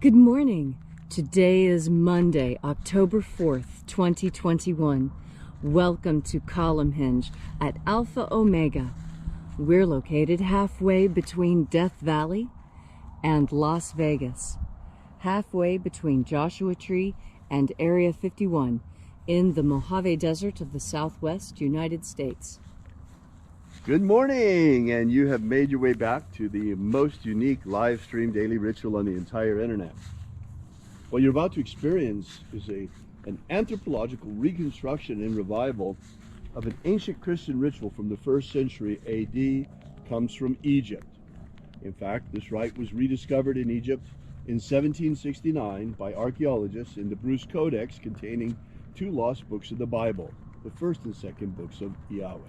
Good morning. Today is Monday, October 4th, 2021. Welcome to Column Hinge at Alpha Omega. We're located halfway between Death Valley and Las Vegas, halfway between Joshua Tree and Area 51 in the Mojave Desert of the Southwest United States. Good morning, and you have made your way back to the most unique live stream daily ritual on the entire internet. What you're about to experience is an anthropological reconstruction and revival of an ancient Christian ritual from the 1st century AD. Comes from Egypt. In fact, this rite was rediscovered in Egypt in 1769 by archaeologists in the Bruce Codex containing 2 lost books of the Bible, the 1st and 2nd books of IAOE.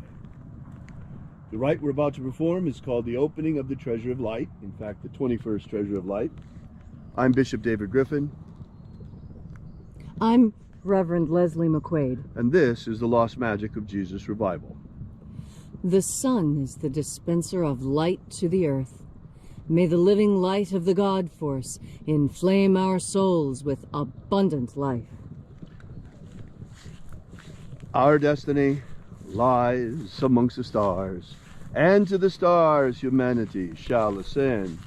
The rite we're about to perform is called the opening of the Treasure of Light, in fact the 21st Treasure of Light. I'm Bishop David Griffin. I'm Reverend Leslie McQuade. And this is the Lost Magic of Jesus Revival. The sun is the dispenser of light to the earth. May the living light of the God Force inflame our souls with abundant life. Our destiny lies amongst the stars, and to the stars humanity shall ascend.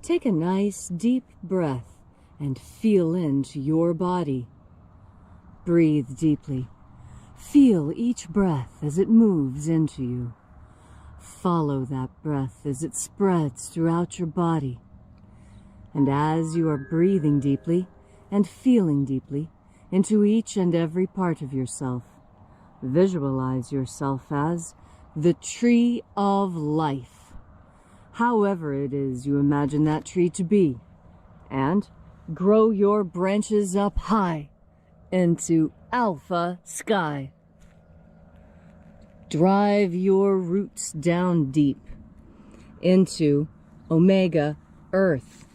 Take a nice deep breath and feel into your body. Breathe deeply. Feel each breath as it moves into you. Follow that breath as it spreads throughout your body. And as you are breathing deeply and feeling deeply into each and every part of yourself, visualize yourself as the tree of life, however it is you imagine that tree to be, and grow your branches up high into alpha sky. Drive your roots down deep into omega earth.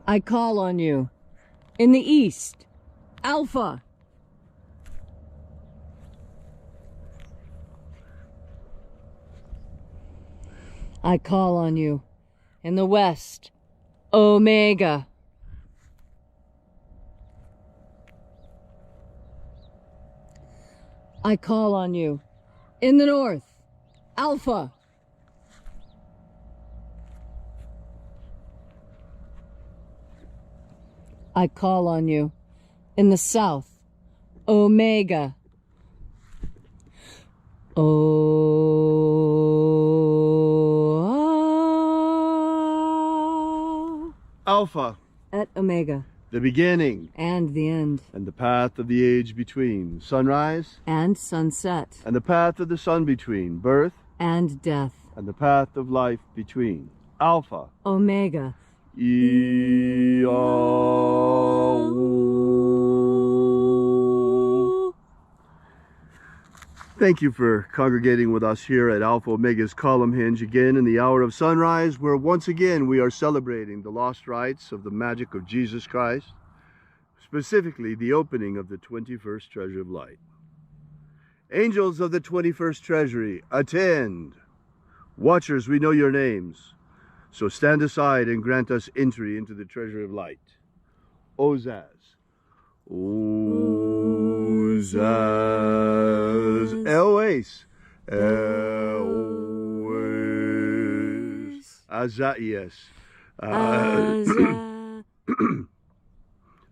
I call on you in the east, alpha. I call on you in the west, omega. I call on you in the north, alpha. I call on you in the south, omega. Alpha. At omega. The beginning. And the end. And the path of the age between. Sunrise. And sunset. And the path of the sun between. Birth. And death. And the path of life between. Alpha. Omega. IAOE. Thank you for congregating with us here at Alpha Omega's Column Hinge again in the hour of sunrise, where once again we are celebrating the lost rites of the magic of Jesus Christ, specifically the opening of the 21st Treasure of Light. Angels of the 21st Treasury, attend! Watchers, we know your names, so stand aside and grant us entry into the Treasure of Light. Ozaz. Ozaz. Elwes. Elwes. Azaias.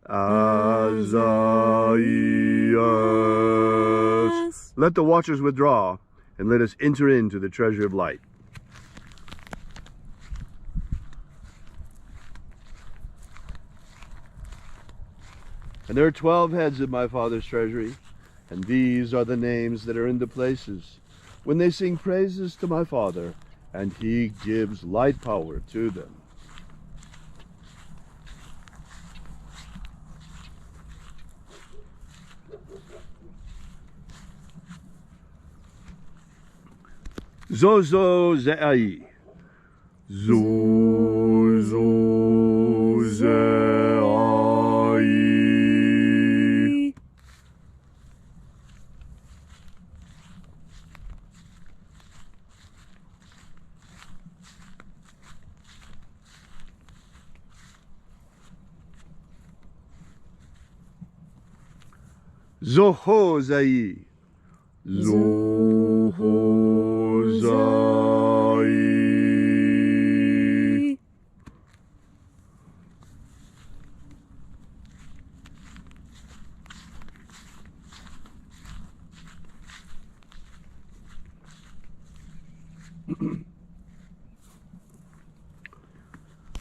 Azaias. Let the watchers withdraw and let us enter into the Treasure of Light. And there are 12 heads in my Father's treasury, and these are the names that are in the places when they sing praises to my Father, and he gives light power to them. Zozo Ze'ai. Zozo Ze'ai. Zohozai. Zohozai.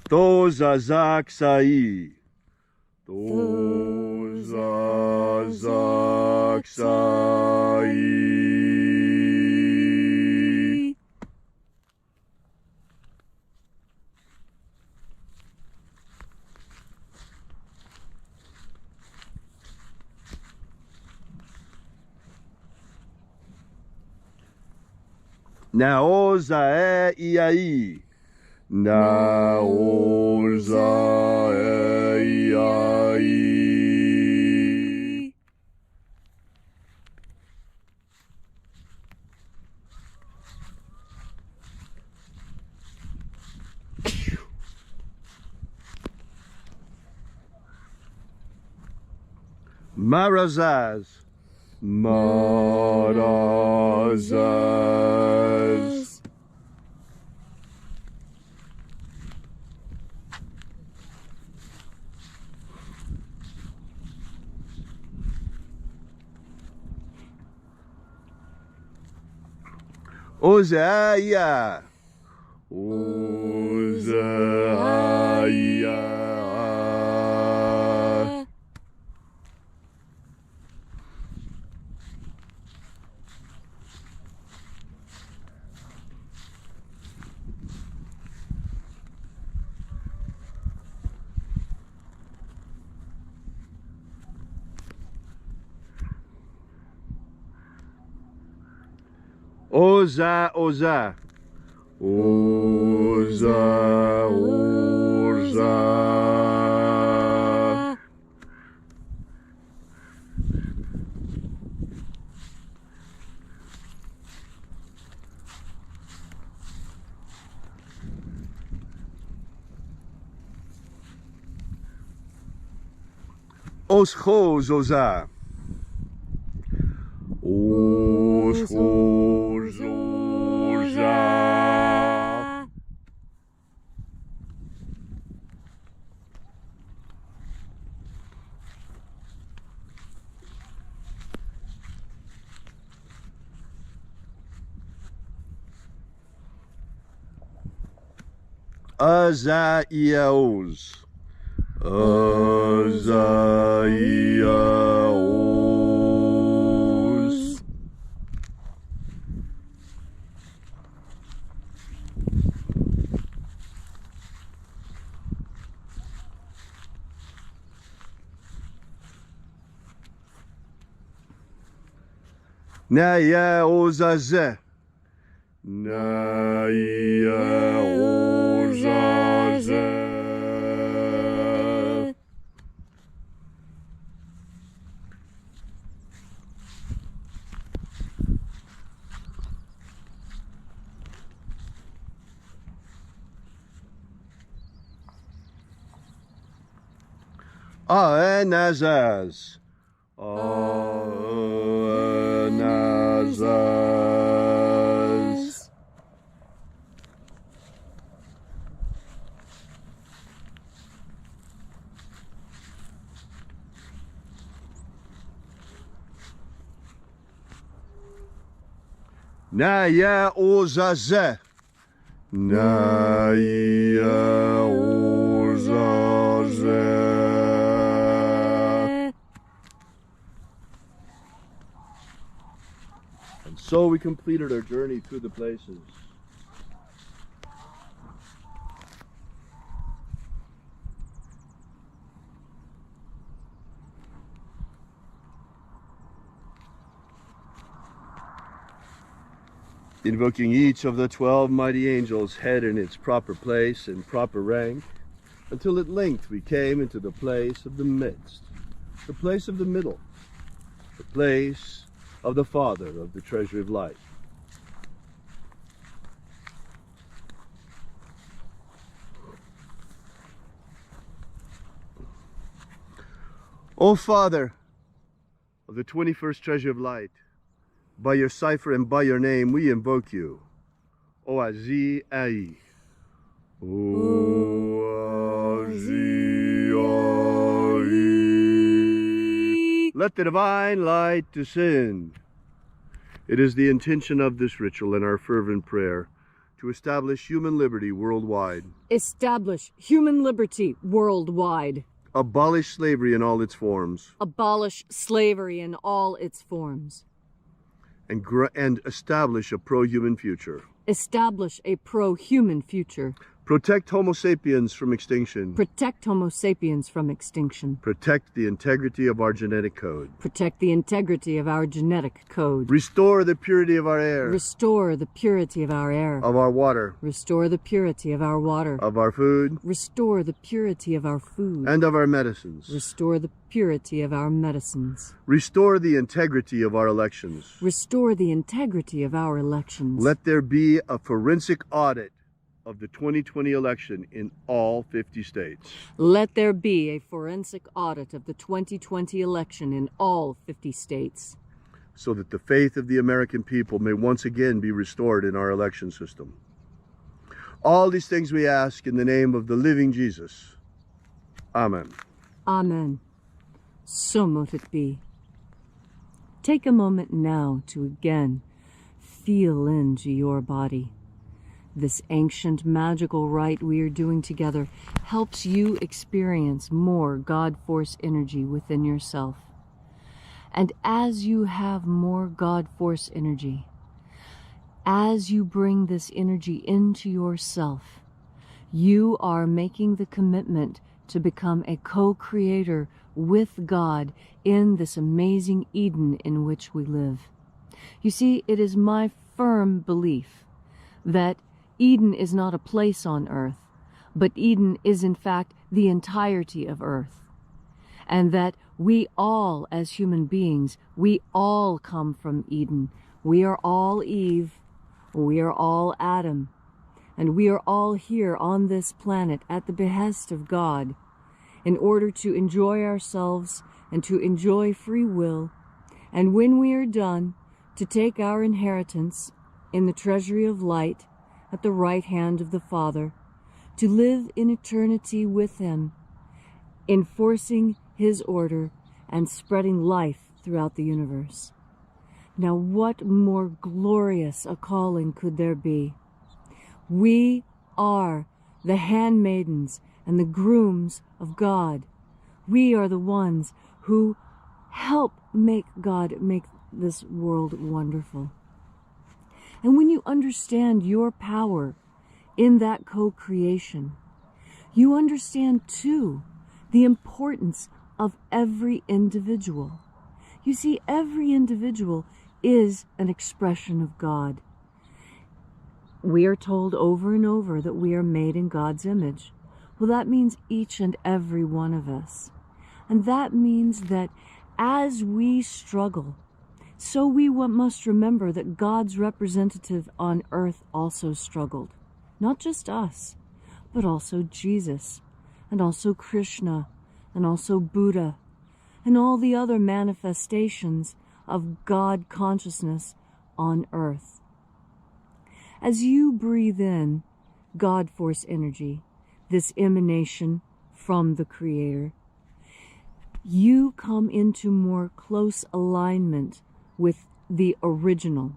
Tozazaksai. Tozazaksai. Naoza I. Naoza I. Marazaz. Marazaz. Ozeia. Ozeia. Oza, Oza. Oza, Oza. Oschos, Oza. Oschos, Oza. Azaiaos. Azaiaos. Naiaozaze. Naiaozaze. Aenazaz. Aenazaz. Naiaozaze. Naiaozaze. And so we completed our journey through the places. Invoking each of the 12 mighty angels, head in its proper place and proper rank, until at length we came into the place of the midst, the place of the middle, the place of the Father of the treasury of life. O Father, of the 21st treasure of light, by your cipher and by your name, we invoke you. IAOE I. Let the divine light descend. It is the intention of this ritual and our fervent prayer to establish human liberty worldwide. Establish human liberty worldwide. Abolish slavery in all its forms. Abolish slavery in all its forms. And establish a pro-human future. Establish a pro-human future. Protect Homo sapiens from extinction. Protect Homo sapiens from extinction. Protect the integrity of our genetic code. Protect the integrity of our genetic code. Restore the purity of our air. Restore the purity of our air. Of our water. Restore the purity of our water. Of our food. Restore the purity of our food. And of our medicines. Restore the purity of our medicines. Restore the integrity of our elections. Restore the integrity of our elections. Let there be a forensic audit of the 2020 election in all 50 states. Let there be a forensic audit of the 2020 election in all 50 states. So that the faith of the American people may once again be restored in our election system. All these things we ask in the name of the living Jesus. Amen. Amen. So mote it be. Take a moment now to again feel into your body. This ancient magical rite we are doing together helps you experience more God Force energy within yourself. And as you have more God Force energy, as you bring this energy into yourself, you are making the commitment to become a co-creator with God in this amazing Eden in which we live. You see, it is my firm belief that Eden is not a place on earth, but Eden is in fact the entirety of earth. And that we all, as human beings, we all come from Eden. We are all Eve, we are all Adam, and we are all here on this planet at the behest of God in order to enjoy ourselves and to enjoy free will, and when we are done, to take our inheritance in the treasury of light at the right hand of the Father, to live in eternity with Him, enforcing His order and spreading life throughout the universe. Now, what more glorious a calling could there be? We are the handmaidens and the grooms of God. We are the ones who help make God make this world wonderful. And when you understand your power in that co-creation, you understand too the importance of every individual. You see, every individual is an expression of God. We are told over and over that we are made in God's image. Well, that means each and every one of us. And that means that as we struggle, so we must remember that God's representative on earth also struggled. Not just us, but also Jesus, and also Krishna, and also Buddha, and all the other manifestations of God consciousness on earth. As you breathe in God Force energy, this emanation from the Creator, you come into more close alignment with the original.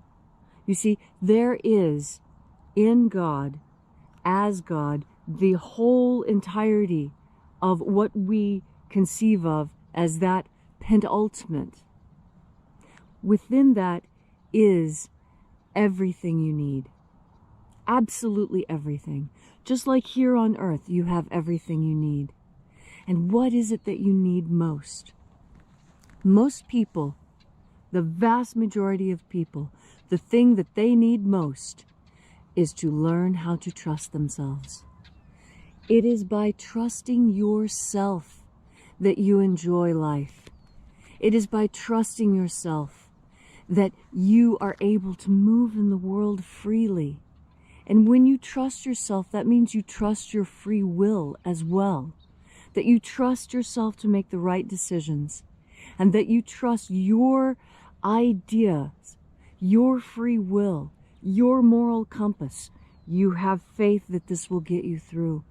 You see, there is in God, as God, the whole entirety of what we conceive of as that penultimate. Within that is everything you need. Absolutely everything. Just like here on earth, you have everything you need. And what is it that you need most? Most people, the vast majority of people, the thing that they need most is to learn how to trust themselves. It is by trusting yourself that you enjoy life. It is by trusting yourself that you are able to move in the world freely. And when you trust yourself, that means you trust your free will as well. That you trust yourself to make the right decisions. and that you trust your ideas, your free will, your moral compass. You have faith that this will get you through.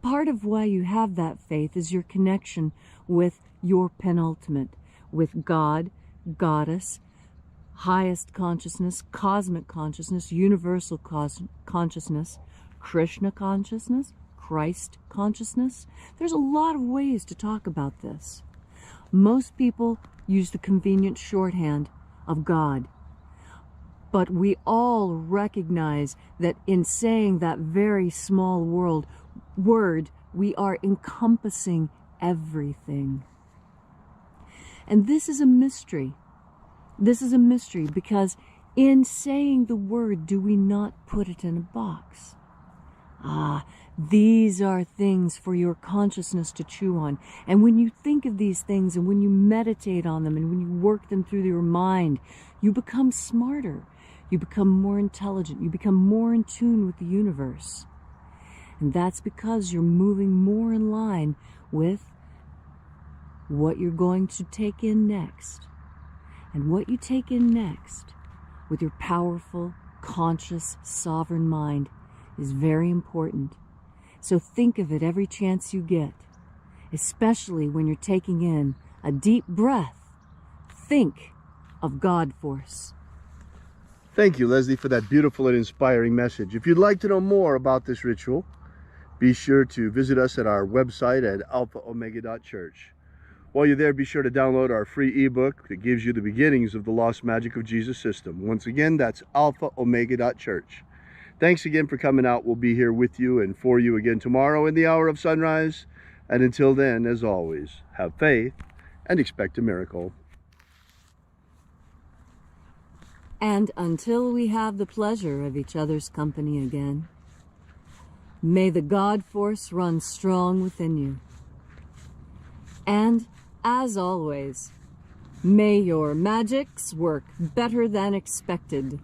Part of why you have that faith is your connection with your penultimate, with God, Goddess, highest consciousness, cosmic consciousness, universal consciousness, Krishna consciousness, Christ consciousness. There's a lot of ways to talk about this. Most people use the convenient shorthand of God. But we all recognize that in saying that very small word, we are encompassing everything. And this is a mystery. This is a mystery because in saying the word, do we not put it in a box? These are things for your consciousness to chew on. And when you think of these things and when you meditate on them and when you work them through your mind, you become smarter. You become more intelligent. You become more in tune with the universe. And that's because you're moving more in line with what you're going to take in next. And what you take in next with your powerful, conscious, sovereign mind is very important. So think of it every chance you get, especially when you're taking in a deep breath. Think of God Force. Thank you, Leslie, for that beautiful and inspiring message. If you'd like to know more about this ritual, be sure to visit us at our website at alphaomega.church. While you're there, be sure to download our free ebook that gives you the beginnings of the Lost Magic of Jesus system. Once again, that's alphaomega.church. Thanks again for coming out. We'll be here with you and for you again tomorrow in the hour of sunrise. And until then, as always, have faith and expect a miracle. And until we have the pleasure of each other's company again, may the God Force run strong within you. And, as always, may your magics work better than expected.